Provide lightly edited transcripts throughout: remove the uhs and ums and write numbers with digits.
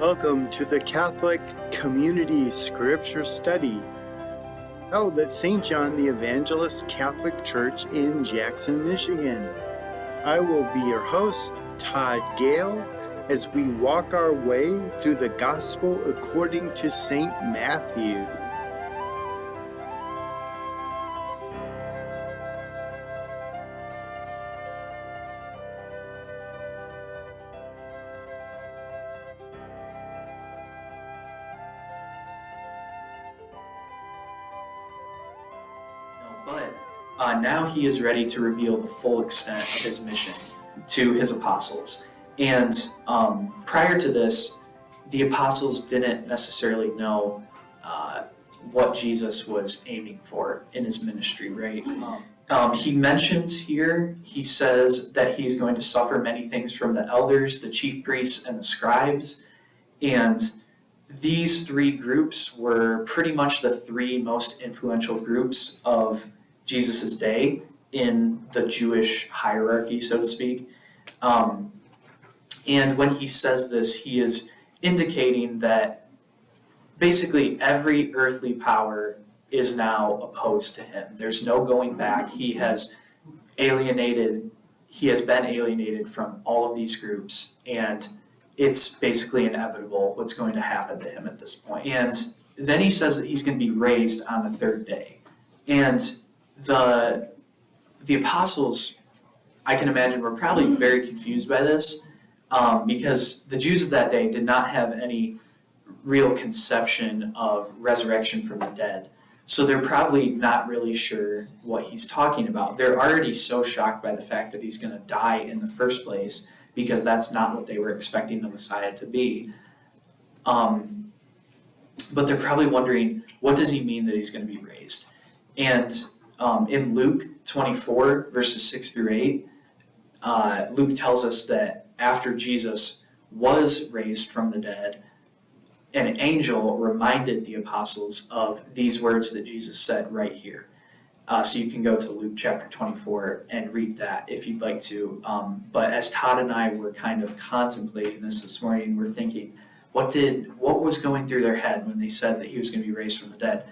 Welcome to the Catholic Community Scripture Study, held at St. John the Evangelist Catholic Church in Jackson, Michigan. I will be your host, Todd Gale, as we walk our way through the Gospel according to St. Matthew. But now he is ready to reveal the full extent of his mission to his apostles. And prior to this, the apostles didn't necessarily know what Jesus was aiming for in his ministry, right? He mentions here, he says that he's going to suffer many things from the elders, the chief priests, and the scribes. And these three groups were pretty much the three most influential groups of Jesus' day in the Jewish hierarchy, so to speak. And when he says this, he is indicating that basically every earthly power is now opposed to him. There's no going back. He has been alienated from all of these groups, and it's basically inevitable what's going to happen to him at this point. And then he says that he's going to be raised on the third day. And the apostles, I can imagine, were probably very confused by this because the Jews of that day did not have any real conception of resurrection from the dead. So they're probably not really sure what he's talking about. They're already so shocked by the fact that he's going to die in the first place because that's not what they were expecting the Messiah to be. But they're probably wondering, what does he mean that he's going to be raised? And in Luke 24, verses 6 through 8, Luke tells us that after Jesus was raised from the dead, an angel reminded the apostles of these words that Jesus said right here. So you can go to Luke chapter 24 and read that if you'd like to. But as Todd and I were kind of contemplating this morning, we're thinking, what was going through their head when they said that he was going to be raised from the dead?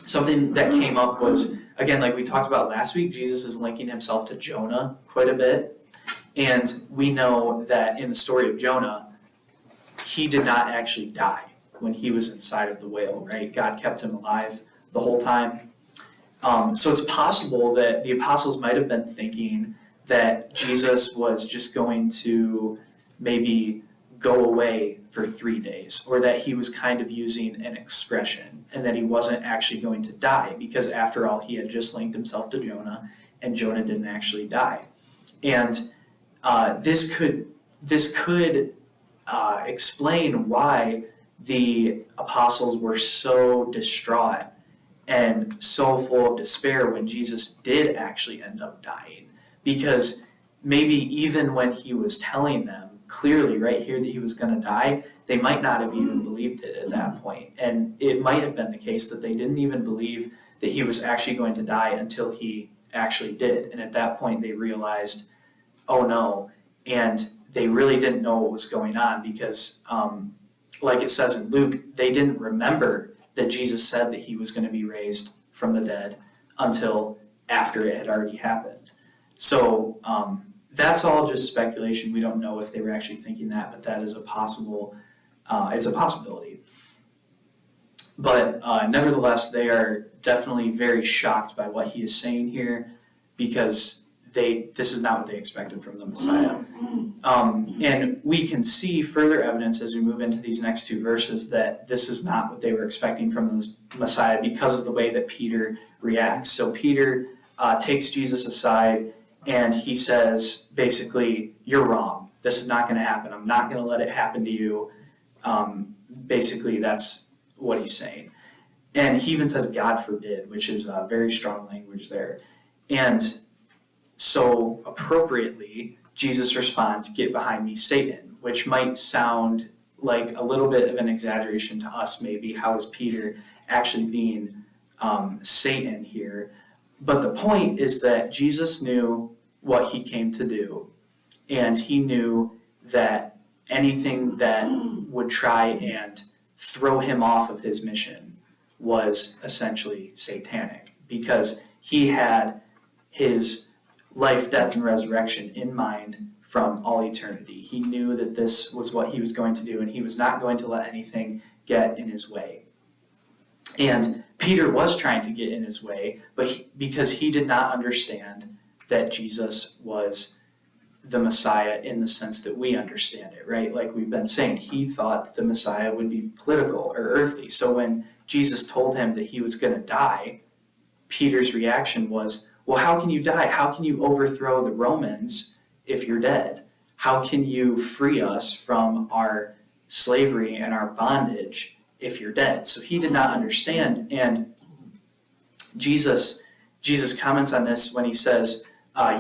Something that came up was, again, like we talked about last week, Jesus is linking himself to Jonah quite a bit. And we know that in the story of Jonah, he did not actually die when he was inside of the whale, right? God kept him alive the whole time. So it's possible that the apostles might have been thinking that Jesus was just going to maybe go away for 3 days, or that he was kind of using an expression and that he wasn't actually going to die, because after all, he had just linked himself to Jonah and Jonah didn't actually die. And this could explain why the apostles were so distraught and so full of despair when Jesus did actually end up dying, because maybe even when he was telling them clearly right here that he was going to die, they might not have even believed it at that point. And it might have been the case that they didn't even believe that he was actually going to die until he actually did. And at that point they realized, oh no, and they really didn't know what was going on because, like it says in Luke, they didn't remember that Jesus said that he was going to be raised from the dead until after it had already happened. So that's all just speculation. We don't know if they were actually thinking that, but that is a possible. It's a possibility. But nevertheless, they are definitely very shocked by what he is saying here, because this is not what they expected from the Messiah. And we can see further evidence as we move into these next two verses that this is not what they were expecting from the Messiah because of the way that Peter reacts. So Peter takes Jesus aside and he says, basically, you're wrong. This is not going to happen. I'm not going to let it happen to you. Basically, that's what he's saying. And he even says, God forbid, which is very strong language there. And so appropriately, Jesus responds, get behind me, Satan, which might sound like a little bit of an exaggeration to us maybe. How is Peter actually being Satan here? But the point is that Jesus knew what he came to do, and he knew that anything that would try and throw him off of his mission was essentially satanic, because he had his life, death, and resurrection in mind from all eternity. He knew that this was what he was going to do, and he was not going to let anything get in his way. And Peter was trying to get in his way, but because he did not understand that Jesus was the Messiah in the sense that we understand it, right? Like we've been saying, he thought that the Messiah would be political or earthly. So when Jesus told him that he was going to die, Peter's reaction was, well, how can you die? How can you overthrow the Romans if you're dead? How can you free us from our slavery and our bondage if you're dead? So he did not understand. And Jesus comments on this when he says,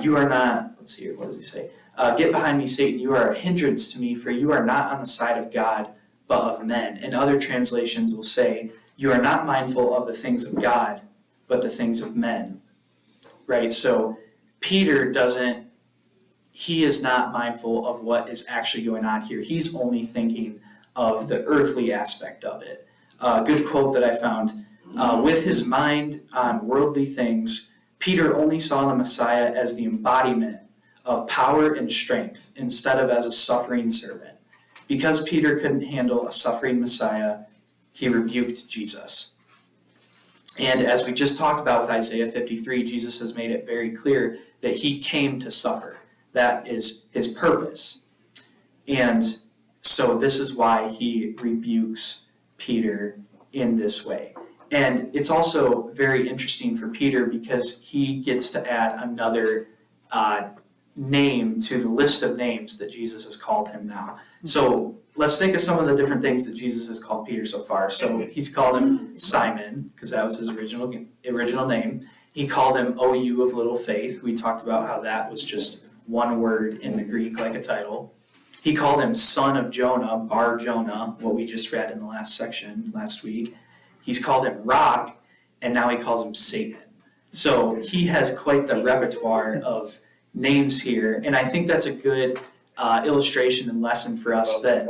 you are not, let's see here, what does he say? Get behind me, Satan, you are a hindrance to me, for you are not on the side of God, but of men. And other translations will say, you are not mindful of the things of God, but the things of men. Right? So Peter he is not mindful of what is actually going on here. He's only thinking of the earthly aspect of it. A good quote that I found, with his mind on worldly things, Peter only saw the Messiah as the embodiment of power and strength instead of as a suffering servant. Because Peter couldn't handle a suffering Messiah, he rebuked Jesus. And as we just talked about with Isaiah 53, Jesus has made it very clear that he came to suffer. That is his purpose. And so this is why he rebukes Peter in this way. And it's also very interesting for Peter because he gets to add another name to the list of names that Jesus has called him now. So let's think of some of the different things that Jesus has called Peter so far. So he's called him Simon, because that was his original name. He called him O you of little faith. We talked about how that was just one word in the Greek, like a title. He called him son of Jonah, Bar Jonah, what we just read in the last section last week. He's called him rock, and now he calls him Satan. So he has quite the repertoire of names here, and I think that's a good illustration and lesson for us that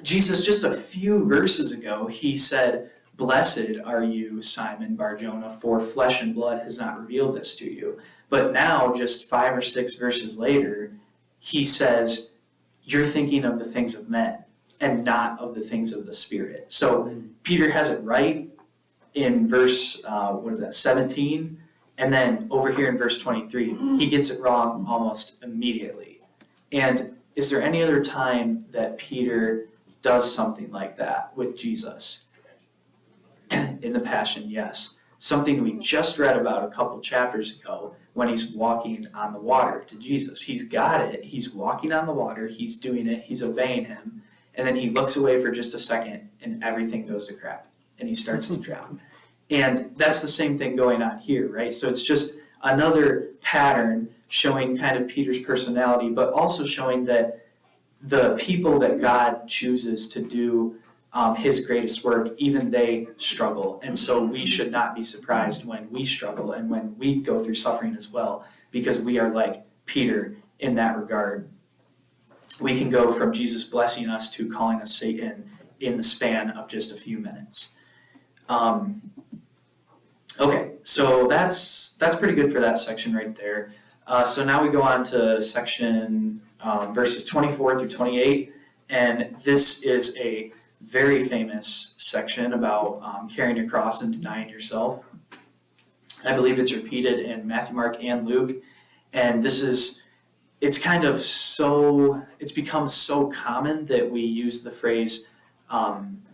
Jesus, just a few verses ago, he said, blessed are you, Simon Bar-Jonah, for flesh and blood has not revealed this to you. But now, just 5 or 6 verses later, he says, you're thinking of the things of men and not of the things of the Spirit. So Peter has it right in verse, 17? And then over here in verse 23, he gets it wrong almost immediately. And is there any other time that Peter does something like that with Jesus? In the Passion, yes. Something we just read about a couple chapters ago when he's walking on the water to Jesus. He's got it. He's walking on the water. He's doing it. He's obeying him. And then he looks away for just a second and everything goes to crap. And he starts to drown. And that's the same thing going on here, right? So it's just another pattern showing kind of Peter's personality, but also showing that the people that God chooses to do his greatest work, even they struggle. And so we should not be surprised when we struggle and when we go through suffering as well, because we are like Peter in that regard. We can go from Jesus blessing us to calling us Satan in the span of just a few minutes. Okay, so that's pretty good for that section right there. So now we go on to section verses 24 through 28, and this is a very famous section about carrying your cross and denying yourself. I believe it's repeated in Matthew, Mark, and Luke, and it's become so common that we use the phrase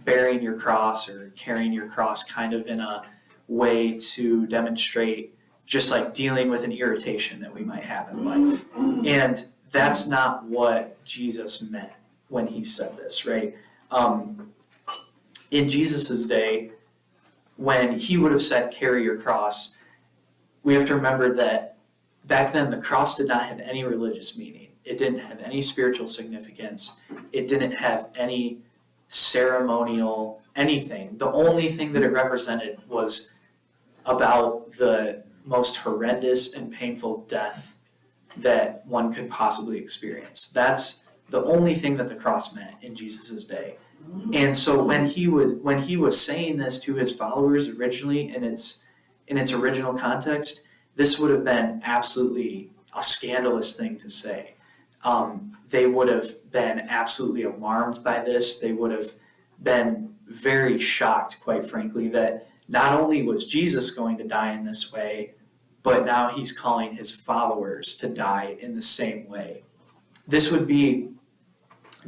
bearing your cross or carrying your cross kind of in a way to demonstrate just like dealing with an irritation that we might have in life. And that's not what Jesus meant when he said this, right? In Jesus' day, when he would have said carry your cross, we have to remember that back then the cross did not have any religious meaning. It didn't have any spiritual significance. It didn't have any ceremonial anything. The only thing that it represented was about the most horrendous and painful death that one could possibly experience. That's the only thing that the cross meant in Jesus' day. And so when he was saying this to his followers originally in its original context, this would have been absolutely a scandalous thing to say. They would have been absolutely alarmed by this. They would have been very shocked, quite frankly, that not only was Jesus going to die in this way, but now he's calling his followers to die in the same way. This would be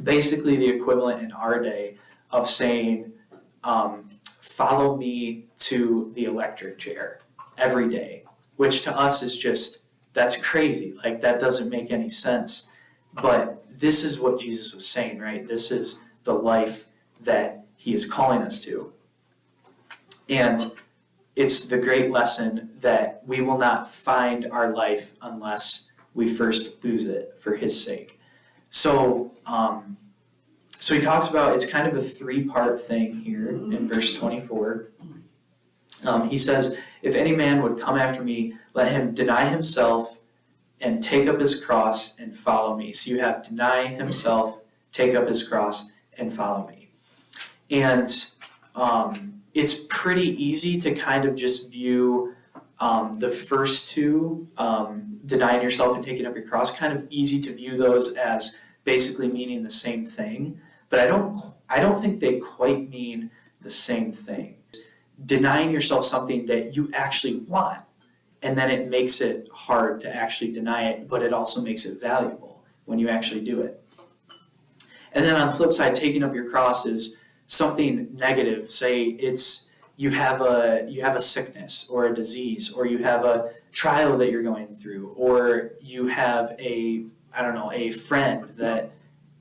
basically the equivalent in our day of saying, follow me to the electric chair every day, which to us is just, that's crazy. Like, that doesn't make any sense. But this is what Jesus was saying, right? This is the life that he is calling us to. And it's the great lesson that we will not find our life unless we first lose it for his sake. So he talks about, it's kind of a three-part thing here in verse 24. He says, if any man would come after me, let him deny himself and take up his cross and follow me. So you have deny himself, take up his cross, and follow me. And it's pretty easy to kind of just view the first two, denying yourself and taking up your cross, kind of easy to view those as basically meaning the same thing. But I don't think they quite mean the same thing. Denying yourself something that you actually want, and then it makes it hard to actually deny it, but it also makes it valuable when you actually do it. And then on the flip side, taking up your cross is something negative. Say it's you have a sickness or a disease, or you have a trial that you're going through, or you have a friend that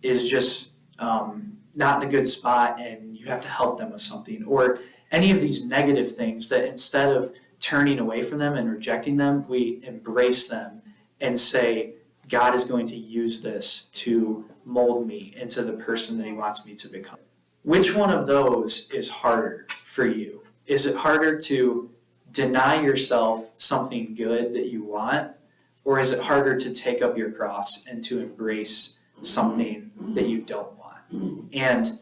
is just not in a good spot and you have to help them with something, or any of these negative things that instead of turning away from them and rejecting them, we embrace them and say, God is going to use this to mold me into the person that he wants me to become. Which one of those is harder for you? Is it harder to deny yourself something good that you want, or is it harder to take up your cross and to embrace something that you don't want? And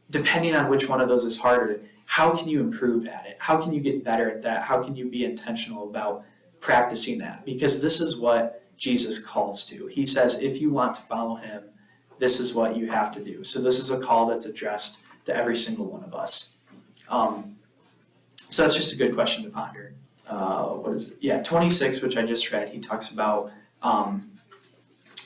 depending on which one of those is harder, how can you improve at it? How can you get better at that? How can you be intentional about practicing that? Because this is what Jesus calls to. He says, if you want to follow him, this is what you have to do. So this is a call that's addressed to every single one of us. So that's just a good question to ponder. What is it? Yeah, 26, which I just read, he talks about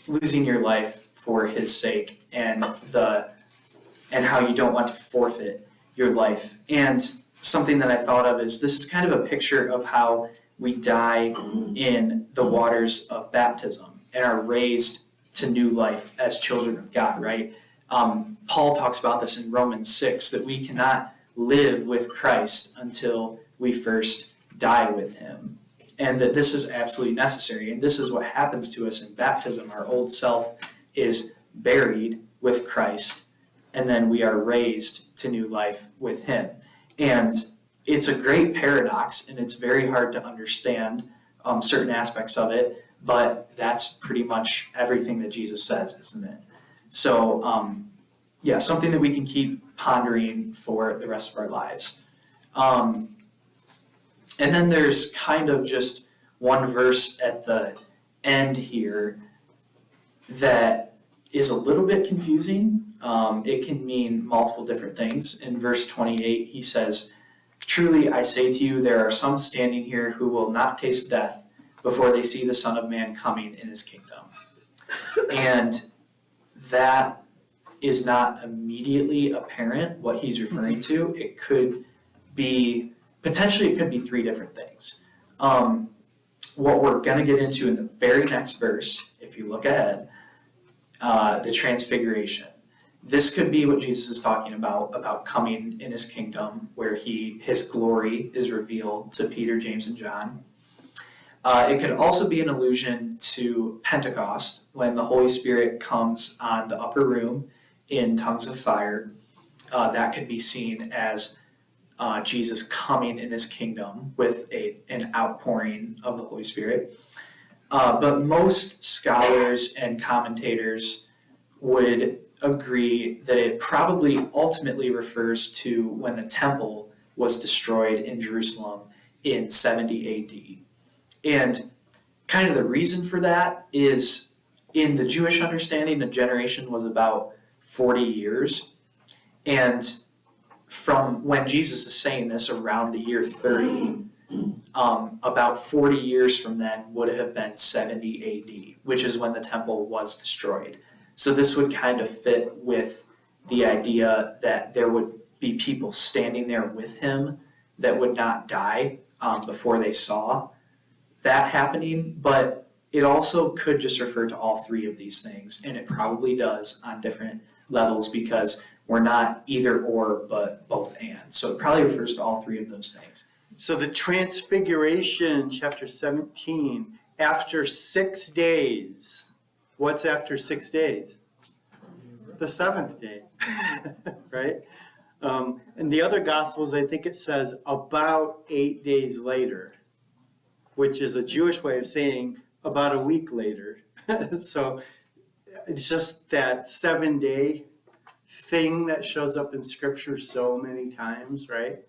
losing your life for his sake and how you don't want to forfeit your life. And something that I thought of is this is kind of a picture of how we die in the waters of baptism and are raised to new life as children of God, right? Paul talks about this in Romans 6, that we cannot live with Christ until we first die with him, and that this is absolutely necessary. And this is what happens to us in baptism. Our old self is buried with Christ, and then we are raised to new life with him. And it's a great paradox, and it's very hard to understand certain aspects of it, but that's pretty much everything that Jesus says, isn't it? So, something that we can keep pondering for the rest of our lives. And then there's kind of just one verse at the end here that is a little bit confusing. It can mean multiple different things. In verse 28, he says, truly I say to you, there are some standing here who will not taste death before they see the Son of Man coming in his kingdom. And that is not immediately apparent what he's referring to. It could be, potentially it could be three different things. What we're going to get into in the very next verse, if you look ahead, the Transfiguration. This could be what Jesus is talking about coming in his kingdom, where his glory is revealed to Peter, James, and John. It could also be an allusion to Pentecost, when the Holy Spirit comes on the upper room in tongues of fire. That could be seen as Jesus coming in his kingdom with an outpouring of the Holy Spirit. But most scholars and commentators would agree that it probably ultimately refers to when the temple was destroyed in Jerusalem in 70 AD. And kind of the reason for that is, in the Jewish understanding, a generation was about 40 years. And from when Jesus is saying this around the year 30, about 40 years from then would have been 70 AD, which is when the temple was destroyed. So this would kind of fit with the idea that there would be people standing there with him that would not die before they saw that happening. But it also could just refer to all three of these things, and it probably does on different levels, because we're not either or, but both and. So it probably refers to all three of those things. So the Transfiguration, chapter 17, after 6 days. What's after 6 days? The seventh day, right? And the other Gospels, I think it says about 8 days later, which is a Jewish way of saying about a week later. So it's just that 7-day thing that shows up in Scripture so many times, right?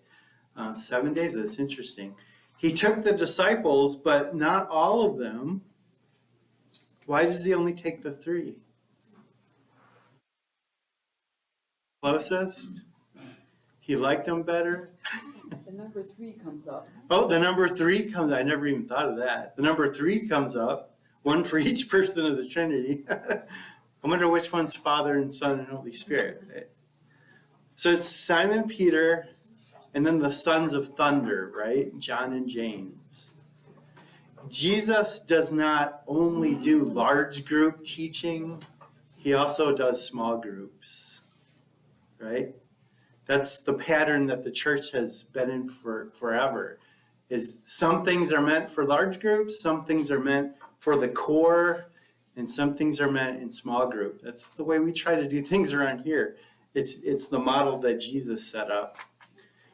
7 days, that's interesting. He took the disciples, but not all of them. Why does he only take the 3? Closest? He liked them better? The number 3 comes up. Oh, the number 3 comes. I never even thought of that. The number 3 comes up, one for each person of the Trinity. I wonder which one's Father and Son and Holy Spirit. Right? So it's Simon Peter, and then the sons of thunder, right? John and James. Jesus does not only do large group teaching, he also does small groups, right? That's the pattern that the church has been in for forever. Is some things are meant for large groups, some things are meant for the core, and some things are meant in small group. That's the way we try to do things around here. It's the model that Jesus set up.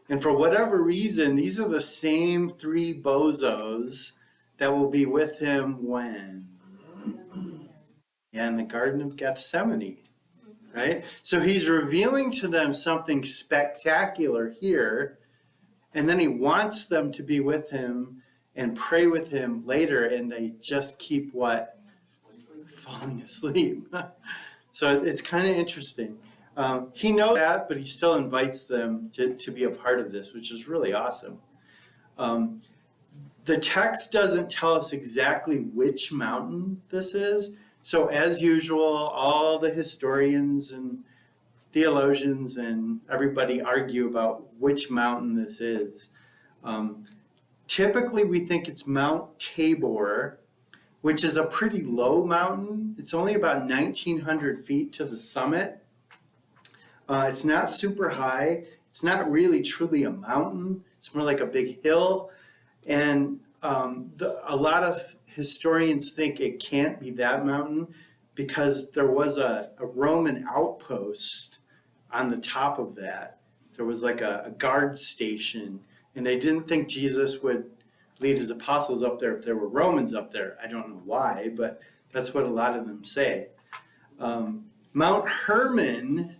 And for whatever reason, these are the same 3 bozos that will be with him when? Yeah, in the Garden of Gethsemane, right? So he's revealing to them something spectacular here, and then he wants them to be with him and pray with him later, and they just keep what? Falling asleep. So it's kind of interesting. He knows that, but he still invites them to be a part of this, which is really awesome. The text doesn't tell us exactly which mountain this is. So as usual, all the historians and theologians and everybody argue about which mountain this is. Typically, we think it's Mount Tabor, which is a pretty low mountain. It's only about 1,900 feet to the summit. It's not super high. It's not really truly a mountain. It's more like a big hill. And a lot of historians think it can't be that mountain because there was a Roman outpost on the top of that. There was like a guard station, and they didn't think Jesus would lead his apostles up there if there were Romans up there. I don't know why, but that's what a lot of them say. Mount Hermon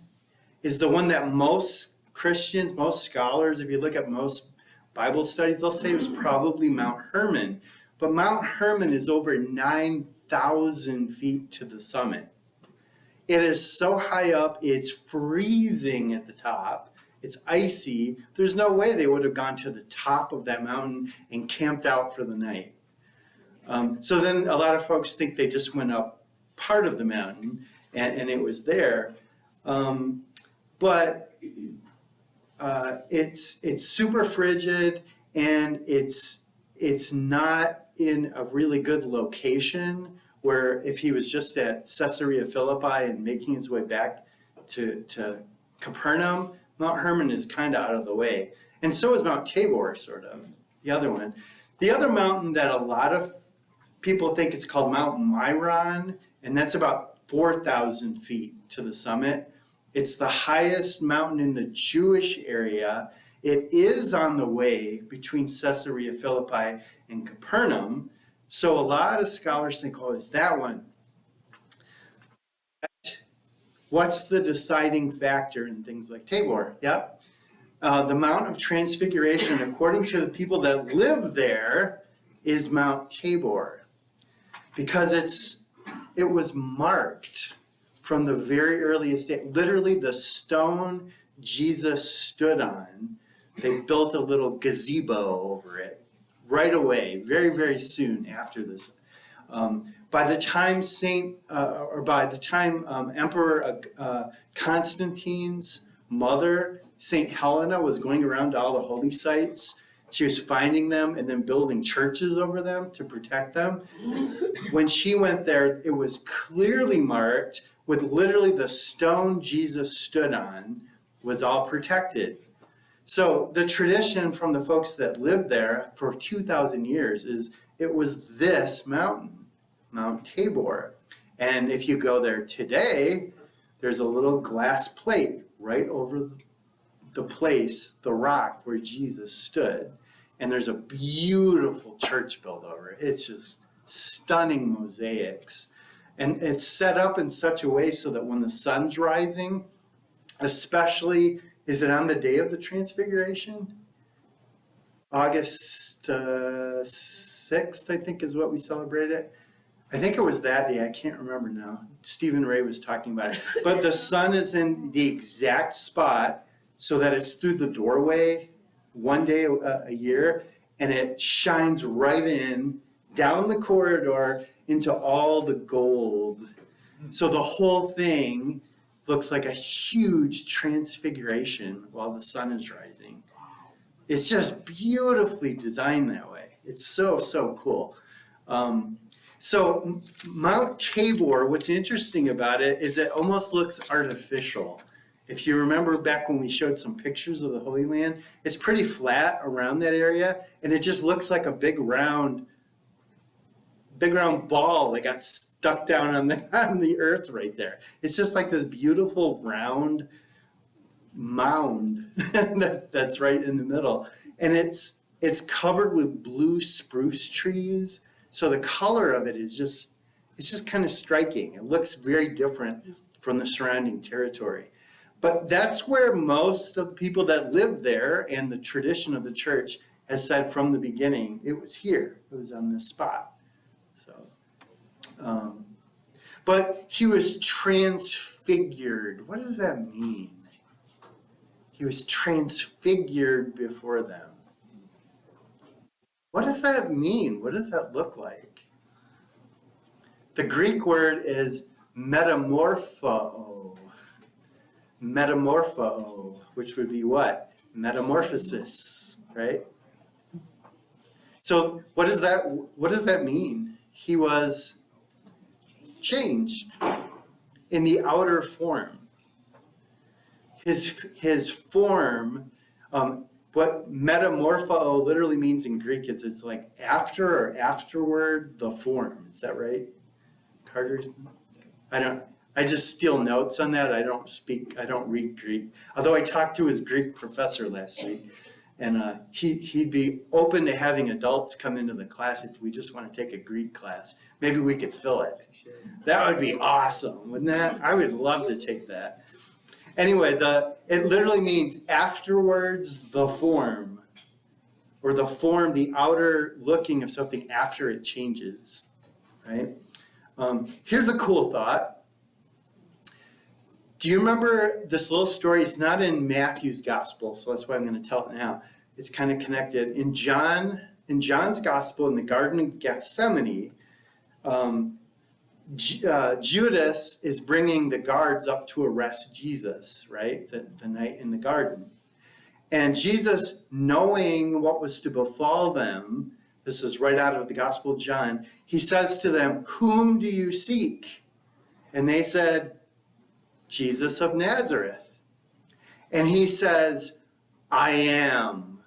is the one that most Christians, most scholars, if you look at most Bible studies, they'll say it was probably Mount Hermon. But Mount Hermon is over 9,000 feet to the summit. It is so high up, it's freezing at the top. It's icy. There's no way they would have gone to the top of that mountain and camped out for the night. So then a lot of folks think they just went up part of the mountain and it was there. But it's super frigid, and it's not in a really good location where if he was just at Caesarea Philippi and making his way back to Capernaum, Mount Hermon is kind of out of the way. And so is Mount Tabor, sort of, the other one. The other mountain that a lot of people think it's called Mount Myron, and that's about 4,000 feet to the summit. It's the highest mountain in the Jewish area. It is on the way between Caesarea Philippi and Capernaum. So a lot of scholars think, oh, it's that one. What's the deciding factor in things like Tabor? Yep. The Mount of Transfiguration, according to the people that live there, is Mount Tabor. Because it was marked from the very earliest day. Literally the stone Jesus stood on, they built a little gazebo over it right away, very, very soon after this. By the time Emperor Constantine's mother, St. Helena, was going around to all the holy sites, she was finding them and then building churches over them to protect them. When she went there, it was clearly marked with literally the stone Jesus stood on was all protected. So the tradition from the folks that lived there for 2,000 years is it was this mountain, Mount Tabor. And if you go there today, there's a little glass plate right over the place, the rock where Jesus stood. And there's a beautiful church built over it. It's just stunning mosaics. And it's set up in such a way so that when the sun's rising, especially, is it on the day of the Transfiguration? August 6th, I think, is what we celebrated. I think it was that day. I can't remember now. Stephen Ray was talking about it. But the sun is in the exact spot so that it's through the doorway one day a year, and it shines right in, down the corridor, into all the gold. So the whole thing looks like a huge transfiguration while the sun is rising. It's just beautifully designed that way. It's so, so cool. So Mount Tabor, what's interesting about it is it almost looks artificial. If you remember back when we showed some pictures of the Holy Land, it's pretty flat around that area, and it just looks like a big round ball that got stuck down on the earth right there. It's just like this beautiful round mound that's right in the middle. And it's covered with blue spruce trees. So the color of it is just kind of striking. It looks very different from the surrounding territory. But that's where most of the people that live there and the tradition of the church has said from the beginning, it was here. It was on this spot. But he was transfigured. What does that mean? He was transfigured before them. What does that mean? What does that look like? The Greek word is metamorpho. Metamorpho, which would be what? Metamorphosis, right? So what does that mean? He was changed in the outer form. His form, what metamorpho literally means in Greek is it's like after or afterward the form. Is that right, Carter? I just steal notes on that. I don't read Greek. Although I talked to his Greek professor last week, and he'd be open to having adults come into the class if we just want to take a Greek class. Maybe we could fill it. That would be awesome, wouldn't that? I would love to take that. Anyway, it literally means afterwards the form, or the form, the outer looking of something after it changes, right? Here's a cool thought. Do you remember this little story? It's not in Matthew's gospel, so that's why I'm going to tell it now. It's kind of connected. In John's gospel, in the Garden of Gethsemane, Judas is bringing the guards up to arrest Jesus, right? The night in the garden. And Jesus, knowing what was to befall them, this is right out of the Gospel of John, he says to them, "Whom do you seek?" And they said, "Jesus of Nazareth." And he says, "I am."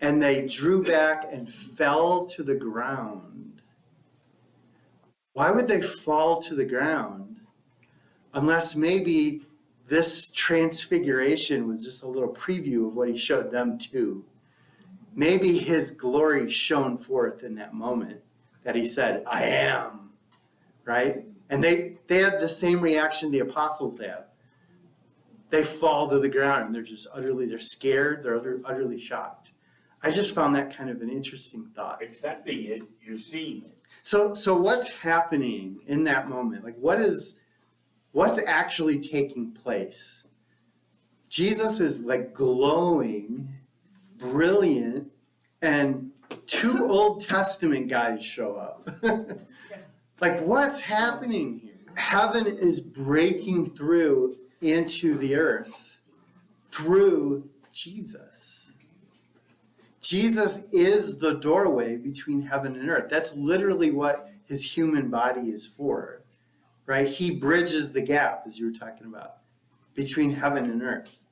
And they drew back and fell to the ground. Why would they fall to the ground? Unless maybe this transfiguration was just a little preview of what he showed them too. Maybe his glory shone forth in that moment that he said, "I am," right? And they had the same reaction the apostles have. They fall to the ground and they're scared, they're utterly shocked. I just found that kind of an interesting thought. Accepting it, you're seeing it. So what's happening in that moment? Like what's actually taking place? Jesus is like glowing, brilliant, and two Old Testament guys show up. Like what's happening here? Heaven is breaking through into the earth through Jesus. Jesus is the doorway between heaven and earth. That's literally what his human body is for, right? He bridges the gap, as you were talking about, between heaven and earth.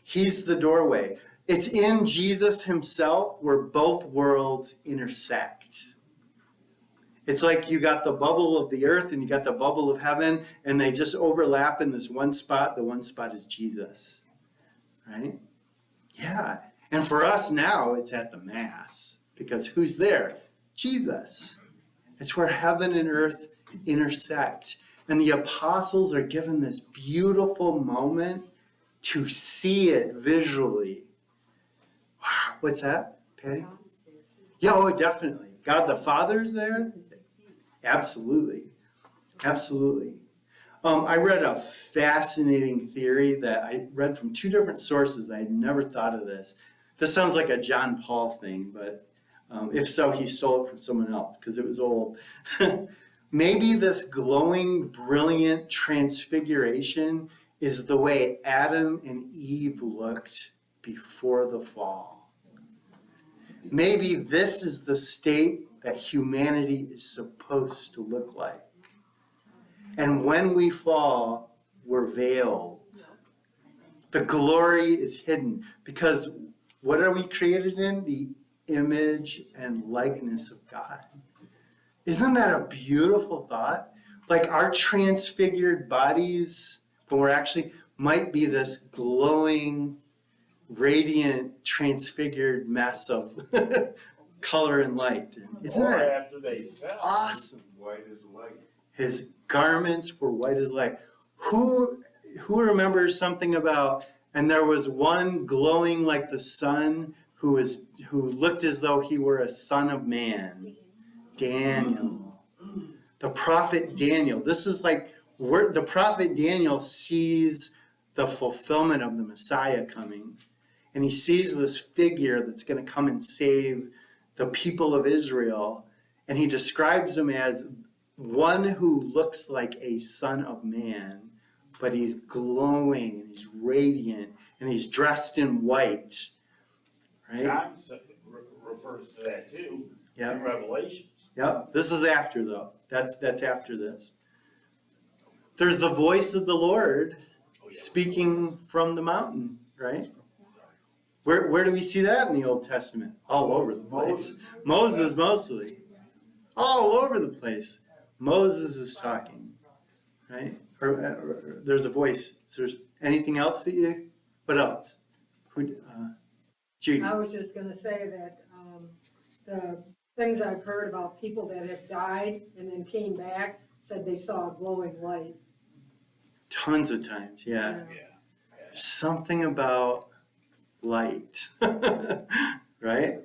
He's the doorway. It's in Jesus himself where both worlds intersect. It's like you got the bubble of the earth and you got the bubble of heaven, and they just overlap in this one spot. The one spot is Jesus, right? Yeah. And for us now, it's at the Mass, because who's there? Jesus. It's where heaven and earth intersect. And the apostles are given this beautiful moment to see it visually. Wow, what's that, Patty? Yeah, oh, definitely. God the Father's there? Absolutely. Absolutely. I read a fascinating theory that I read from two different sources. I had never thought of this. This sounds like a John Paul thing, but if so, he stole it from someone else because it was old. Maybe this glowing, brilliant transfiguration is the way Adam and Eve looked before the fall. Maybe this is the state that humanity is supposed to look like. And when we fall, we're veiled. The glory is hidden because what are we created in? The image and likeness of God. Isn't that a beautiful thought? Like our transfigured bodies, when we're actually, might be this glowing, radiant, transfigured mess of color and light. Isn't Or that after they fell, awesome? white as light. His garments were white as light. Who remembers something about, and there was one glowing like the sun who looked as though he were a son of man? Daniel. The prophet Daniel. This is like where the prophet Daniel sees the fulfillment of the Messiah coming. And he sees this figure that's going to come and save the people of Israel. And he describes him as one who looks like a son of man, but he's glowing and he's radiant and he's dressed in white. Right? John refers to that too in Revelation. Yep. This is after though. That's after this. There's the voice of the Lord speaking from the mountain, right? Where do we see that in the Old Testament? All over the place. Moses mostly. All over the place. Moses is talking, right? Or there's a voice. There's anything else that you? What else? Judy. I was just gonna say that the things I've heard about people that have died and then came back said they saw a glowing light. Tons of times, yeah. Yeah. Something about light, right?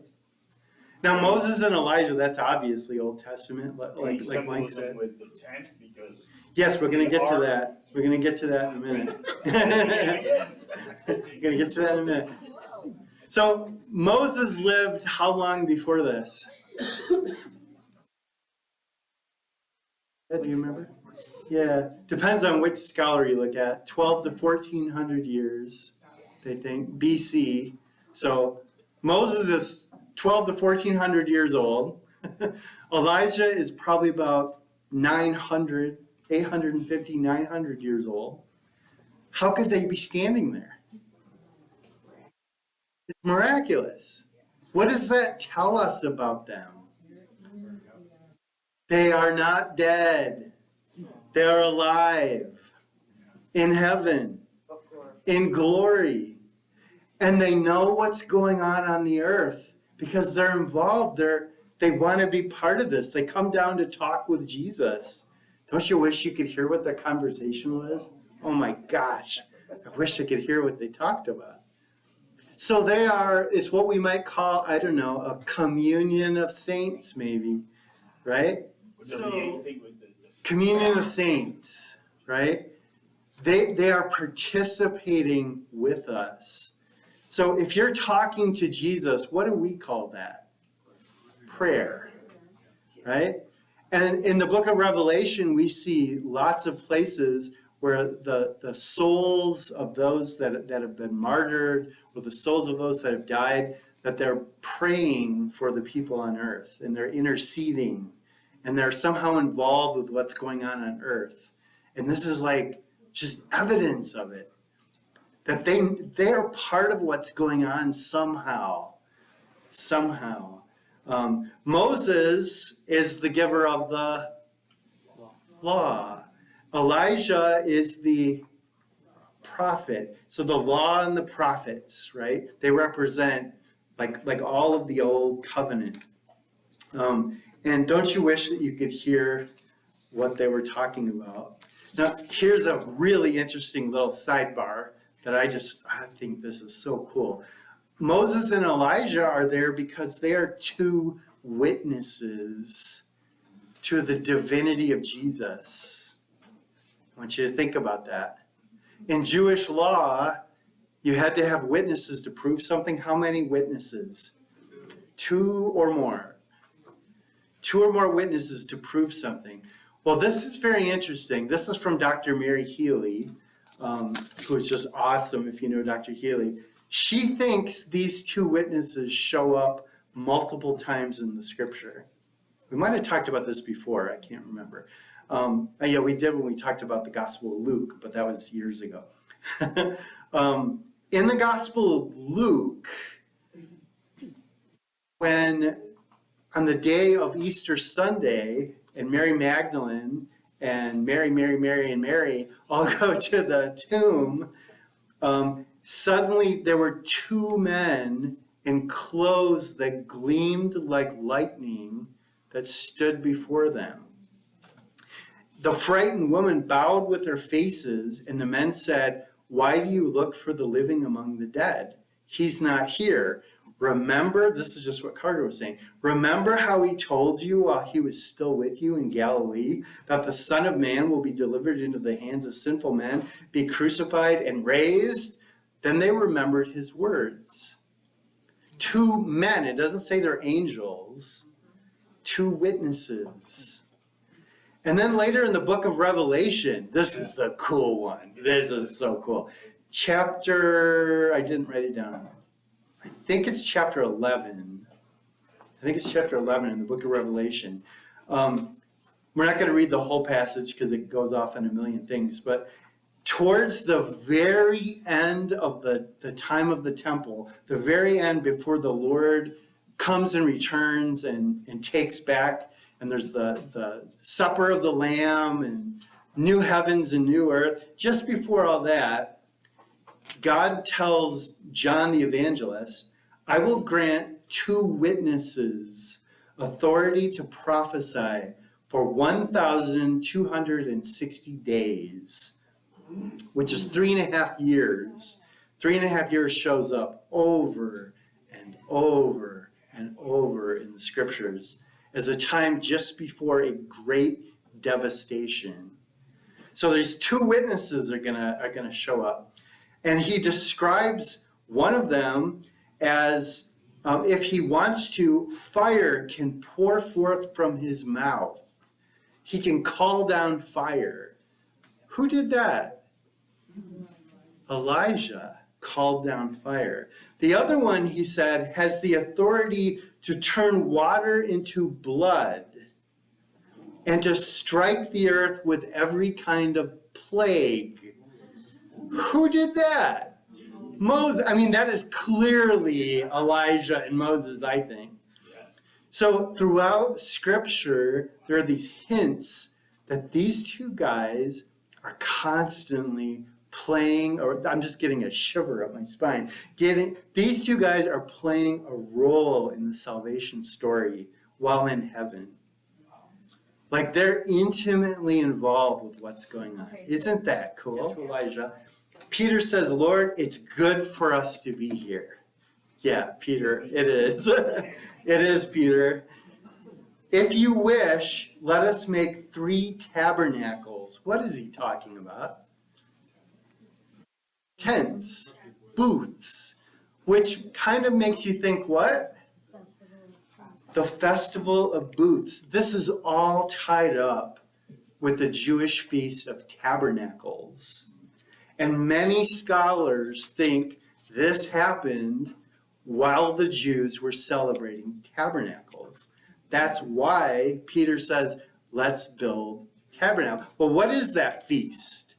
Now Moses and Elijah, that's obviously Old Testament, like Mike said. With the tent because Yes, we're going to get to that. We're going to get to that in a minute. We're going to get to that in a minute. So Moses lived how long before this? Do you remember? Yeah, depends on which scholar you look at. 12 to 1400 years, they think, BC. So Moses is 12 to 1400 years old. Elijah is probably about 850, 900 years old. How could they be standing there? It's miraculous. What does that tell us about them? They are not dead. They are alive in heaven, in glory. And they know what's going on the earth because they're involved. They want to be part of this. They come down to talk with Jesus, Don't you wish you could hear what their conversation was? Oh my gosh, I wish I could hear what they talked about. So it's what we might call, I don't know, a communion of saints maybe, right? Would there be anything with the Communion of saints, right? They are participating with us. So if you're talking to Jesus, what do we call that? Prayer, right? And in the book of Revelation, we see lots of places where the souls of those that have been martyred, or the souls of those that have died, that they're praying for the people on earth, and they're interceding, and they're somehow involved with what's going on earth. And this is like just evidence of it, that they are part of what's going on somehow. Moses is the giver of the law. Elijah is the prophet. So the law and the prophets, right? They represent like all of the old covenant. And don't you wish that you could hear what they were talking about? Now, here's a really interesting little sidebar that I think this is so cool. Moses and Elijah are there because they are two witnesses to the divinity of Jesus. I want you to think about that. In Jewish law, you had to have witnesses to prove something. How many witnesses? 2 or more. 2 or more witnesses to prove something. Well, this is very interesting. This is from Dr. Mary Healy, who is just awesome if you know Dr. Healy. She thinks these 2 witnesses show up multiple times in the scripture. We might have talked about this before. I can't remember. Yeah, we did when we talked about the Gospel of Luke, but that was years ago. In the Gospel of Luke, when on the day of Easter Sunday, and Mary Magdalene and Mary all go to the tomb, suddenly there were 2 men in clothes that gleamed like lightning that stood before them. The frightened woman bowed with their faces, and the men said, "Why do you look for the living among the dead? He's not here. Remember," this is just what Carter was saying, "remember how he told you while he was still with you in Galilee, that the Son of Man will be delivered into the hands of sinful men, be crucified and raised?" Then they remembered his words. 2 men, it doesn't say they're angels, 2 witnesses. And then later in the book of Revelation, this is the cool one. This is so cool. I didn't write it down. I think it's chapter 11. I think it's chapter 11 in the book of Revelation. We're not going to read the whole passage because it goes off on a million things, but towards the very end of the time of the temple, the very end before the Lord comes and returns and takes back, and there's the supper of the Lamb and new heavens and new earth, just before all that, God tells John the evangelist, "I will grant 2 witnesses authority to prophesy for 1,260 days, which is 3.5 years. 3.5 years shows up over and over and over in the scriptures as a time just before a great devastation. So these 2 witnesses are gonna show up. And he describes one of them as if he wants to, fire can pour forth from his mouth. He can call down fire. Who did that? Elijah called down fire. The other one, he said, has the authority to turn water into blood and to strike the earth with every kind of plague. Who did that? Moses. I mean, that is clearly Elijah and Moses, I think. Yes. So throughout Scripture, there are these hints that these 2 guys are constantly playing, or I'm just getting a shiver up my spine. These 2 guys are playing a role in the salvation story while in heaven. Like they're intimately involved with what's going on. Okay. Isn't that cool, Elijah? Peter says, Lord, it's good for us to be here. Yeah, Peter, it is. It is, Peter. If you wish, let us make 3 tabernacles. What is he talking about? Tents, booths, which kind of makes you think what? The Festival of Booths. This is all tied up with the Jewish Feast of Tabernacles. And many scholars think this happened while the Jews were celebrating tabernacles. That's why Peter says, let's build tabernacle. Well, what is that feast?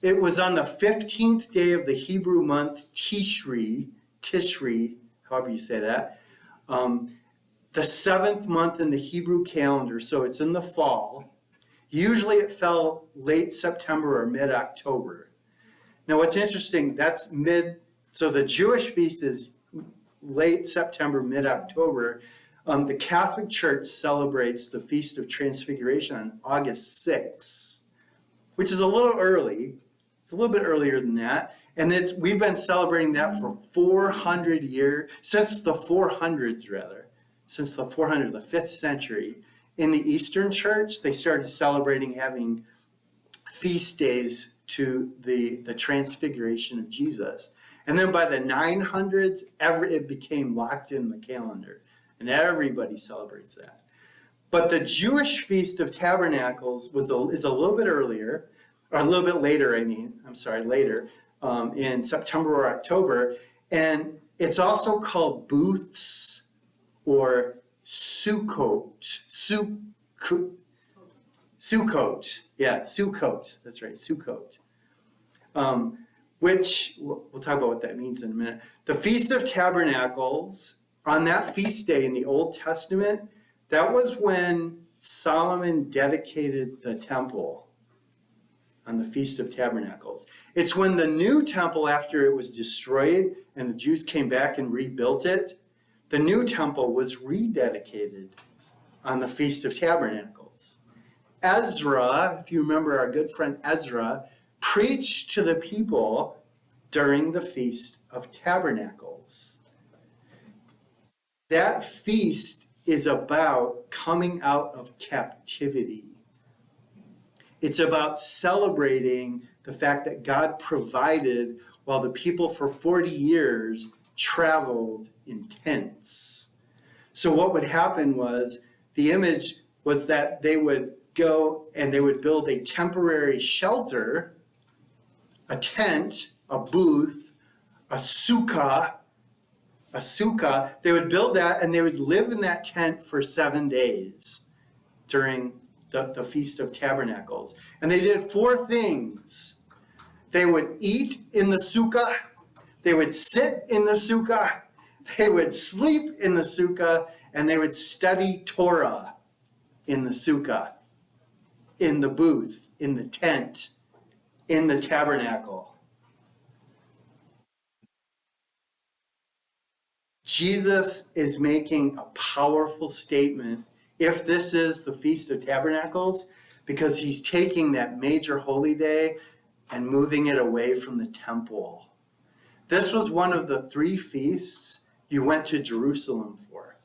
It was on the 15th day of the Hebrew month Tishri, however you say that, the 7th month in the Hebrew calendar, so it's in the fall. Usually it fell late September or mid-October. Now what's interesting, so the Jewish feast is late September, mid-October. The Catholic Church celebrates the Feast of Transfiguration on August 6th, which is a little early. It's a little bit earlier than that. And we've been celebrating that for 400 years, since the 400s, the 5th century. In the Eastern Church, they started celebrating having feast days to the Transfiguration of Jesus. And then by the 900s, it became locked in the calendar. And everybody celebrates that. But the Jewish Feast of Tabernacles is a little bit earlier, or a little bit later, later, in September or October. And it's also called booths or Sukkot. Sukkot. Yeah, Sukkot. That's right, Sukkot. Which, we'll talk about what that means in a minute. The Feast of Tabernacles, on that feast day in the Old Testament, that was when Solomon dedicated the temple on the Feast of Tabernacles. It's when the new temple, after it was destroyed and the Jews came back and rebuilt it, the new temple was rededicated on the Feast of Tabernacles. Ezra, if you remember our good friend Ezra, preached to the people during the Feast of Tabernacles. That feast is about coming out of captivity. It's about celebrating the fact that God provided while the people for 40 years traveled in tents. So what would happen was, the image was that they would go and they would build a temporary shelter, a tent, a booth, a sukkah. They would build that and they would live in that tent for 7 days during the Feast of Tabernacles. And they did 4 things. They would eat in the sukkah, they would sit in the sukkah, they would sleep in the sukkah, and they would study Torah in the sukkah, in the booth, in the tent, in the tabernacle. Jesus is making a powerful statement if this is the Feast of Tabernacles, because he's taking that major holy day and moving it away from the temple. This was one of the 3 feasts you went to Jerusalem for.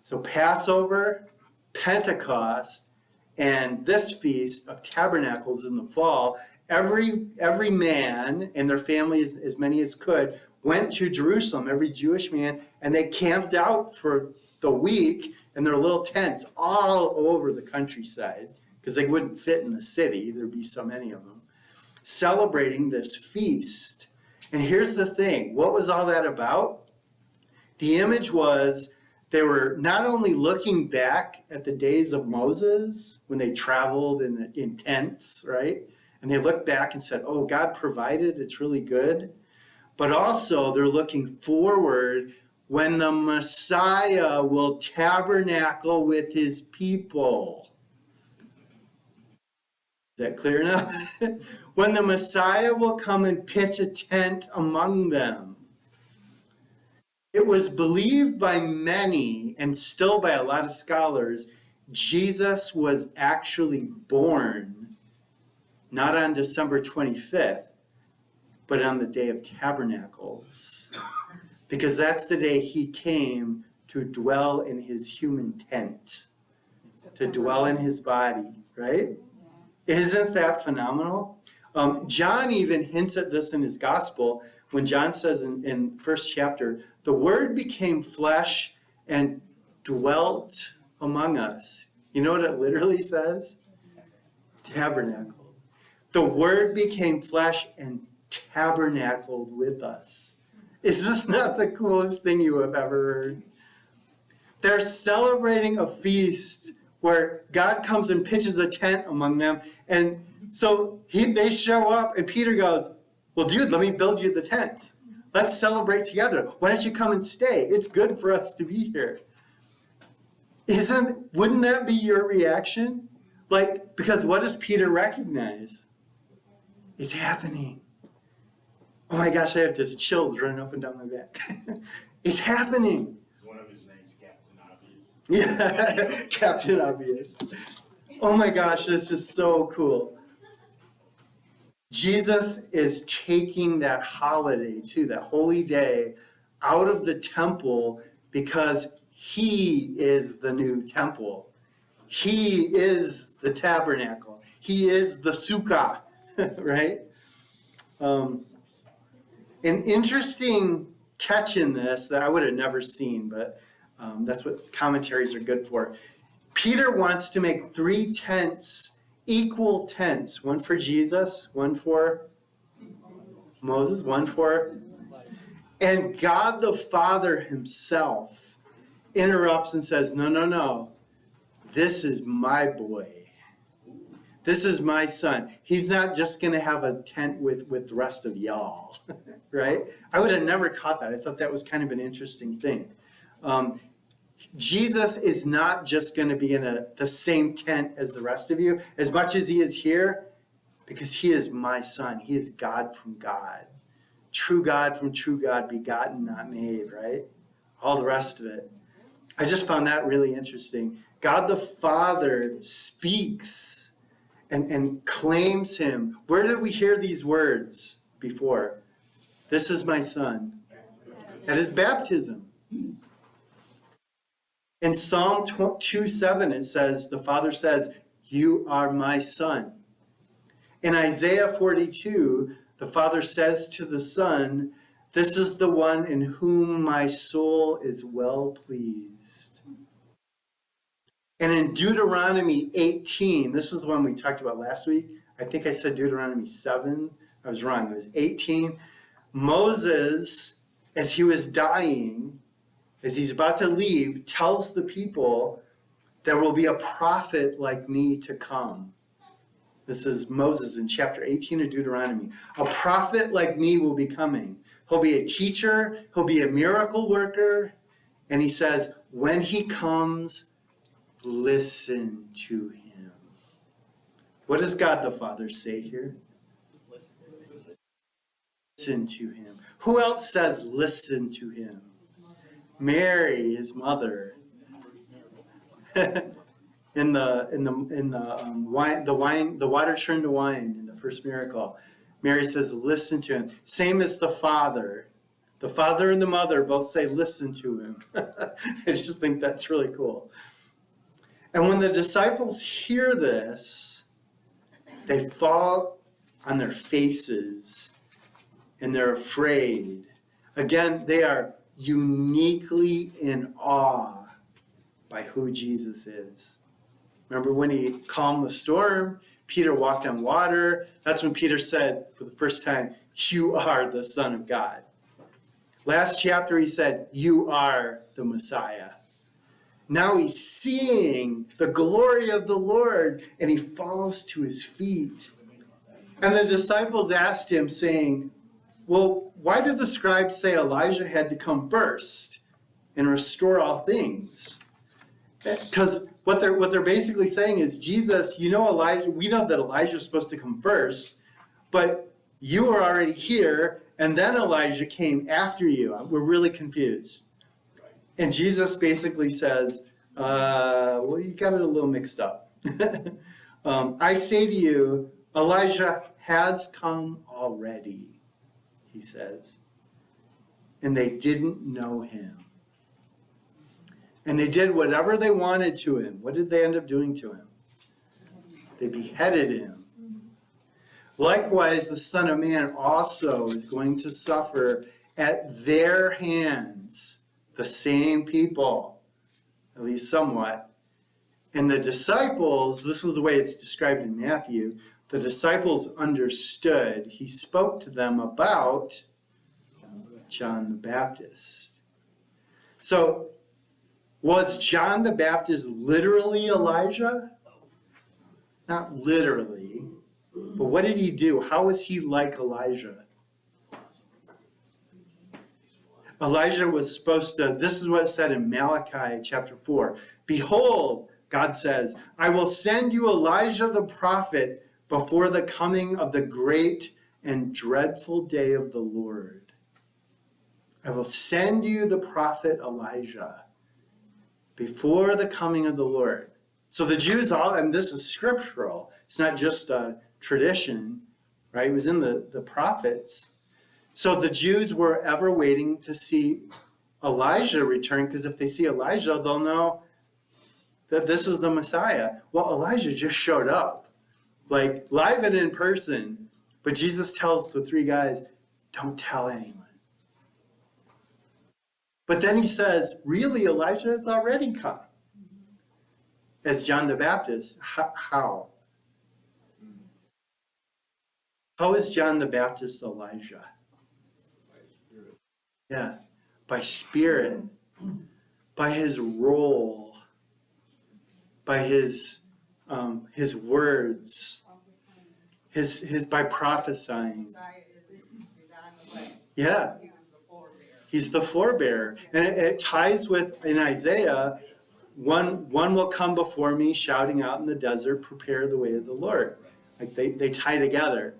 So Passover, Pentecost, and this Feast of Tabernacles in the fall, every man and their family, as many as could, went to Jerusalem, every Jewish man, and they camped out for the week in their little tents all over the countryside, because they wouldn't fit in the city. There'd be so many of them, celebrating this feast. And here's the thing. What was all that about? The image was they were not only looking back at the days of Moses when they traveled in tents, right? And they looked back and said, oh, God provided, it's really good. But also they're looking forward when the Messiah will tabernacle with his people. Is that clear enough? When the Messiah will come and pitch a tent among them. It was believed by many, and still by a lot of scholars, Jesus was actually born not on December 25th, but on the Day of Tabernacles. Because that's the day he came to dwell in his human tent, to dwell in his body, right? Isn't that phenomenal? John even hints at this in his gospel when John says in first chapter, the Word became flesh and dwelt among us. You know what it literally says? Tabernacle. The Word became flesh and tabernacled with us. Is this not the coolest thing you have ever heard? They're celebrating a feast where God comes and pitches a tent among them. And so they show up and Peter goes, well, dude, let me build you the tent. Let's celebrate together. Why don't you come and stay? It's good for us to be here. Wouldn't that be your reaction? Because what does Peter recognize? It's happening. Oh my gosh, I have just chills running up and down my back. It's happening. One of his names, Captain Obvious. Yeah, Captain Obvious. Oh my gosh, this is so cool. Jesus is taking that holiday, too, that holy day, out of the temple because he is the new temple. He is the tabernacle. He is the sukkah, right? An interesting catch in this that I would have never seen, but that's what commentaries are good for. Peter wants to make 3 tents, equal tents, one for Jesus, one for Moses, one for... And God the Father himself interrupts and says, no, this is my boy. This is my son. He's not just going to have a tent with the rest of y'all, right? I would have never caught that. I thought that was kind of an interesting thing. Jesus is not just going to be in the same tent as the rest of you, as much as he is here, because he is my son. He is God from God. True God from true God, begotten, not made, right? All the rest of it. I just found that really interesting. God the Father speaks and claims him. Where did we hear these words before? This is my son. At his baptism. In Psalm 2:7 it says, the Father says, you are my son. In Isaiah 42, the Father says to the Son, this is the one in whom my soul is well pleased. And in Deuteronomy 18, this was the one we talked about last week. I think I said Deuteronomy 7. I was wrong. It was 18. Moses, as he was dying, as he's about to leave, tells the people, there will be a prophet like me to come. This is Moses in chapter 18 of Deuteronomy. A prophet like me will be coming. He'll be a teacher. He'll be a miracle worker. And he says, when he comes, listen to him. What does God the Father say here? Listen to him. Who else says listen to him? Mary, his mother. in the water turned to wine in the first miracle, Mary says, listen to him. Same as the Father. The Father and the Mother both say, listen to him. I just think that's really cool. And when the disciples hear this, they fall on their faces and they're afraid. Again, they are uniquely in awe by who Jesus is. Remember when he calmed the storm? Peter walked on water. That's when Peter said for the first time, you are the Son of God. Last chapter he said, you are the Messiah. Now he's seeing the glory of the Lord and he falls to his feet. And the disciples asked him saying, well, why did the scribes say Elijah had to come first and restore all things? Because what they're basically saying is, Jesus, you know Elijah, we know that Elijah is supposed to come first, but you were already here, and then Elijah came after you. We're really confused. And Jesus basically says, Well, you got it a little mixed up. I say to you, Elijah has come already, he says. And they didn't know him. And they did whatever they wanted to him. What did they end up doing to him? They beheaded him. Likewise, the Son of Man also is going to suffer at their hands, the same people, at least somewhat. And the disciples, this is the way it's described in Matthew, the disciples understood. He spoke to them about John the Baptist. So, was John the Baptist literally Elijah? Not literally. But what did he do? How was he like Elijah? Elijah was supposed to, this is what it said in Malachi chapter 4. Behold, God says, I will send you Elijah the prophet before the coming of the great and dreadful day of the Lord. I will send you the prophet Elijah before the coming of the Lord. So the Jews all, and this is scriptural, it's not just a tradition, right? It was in the prophets. So the Jews were ever waiting to see Elijah return, because if they see Elijah, they'll know that this is the Messiah. Well, Elijah just showed up, like live and in person. But Jesus tells the three guys, don't tell anyone. But then he says, really, Elijah has already come as John the Baptist. How? How is John the Baptist Elijah? Yeah, by Spirit, by his role, by his words, his by prophesying. Yeah. He's the forebearer. And it ties with, in Isaiah, one will come before me shouting out in the desert, prepare the way of the Lord. Like they tie together,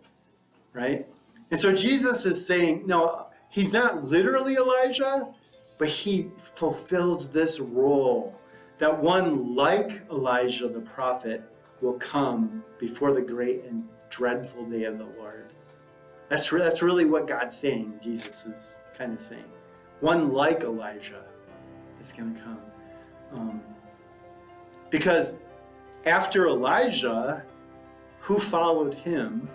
right? And so Jesus is saying, no, he's not literally Elijah, but he fulfills this role, that one like Elijah the prophet will come before the great and dreadful day of the Lord. That's really what God's saying, Jesus is kind of saying. One like Elijah is going to come. Because after Elijah, who followed him?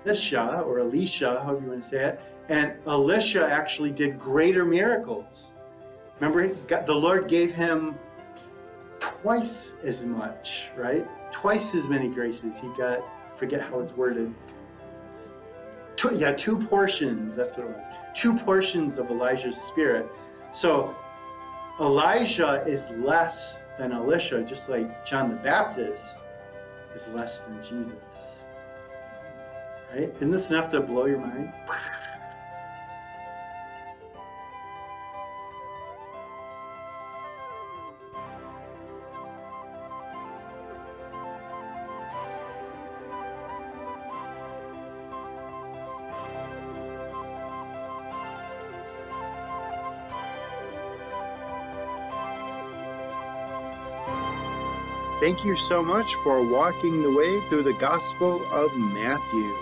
Elisha, however you want to say it. And Elisha actually did greater miracles. Remember, the Lord gave him twice as much, right? Twice as many graces. He got, I forget how it's worded. Two portions, that's what it was. 2 portions of Elijah's spirit. So Elijah is less than Elisha, just like John the Baptist is less than Jesus. Right? Isn't this enough to blow your mind? Thank you so much for walking the way through the Gospel of Matthew.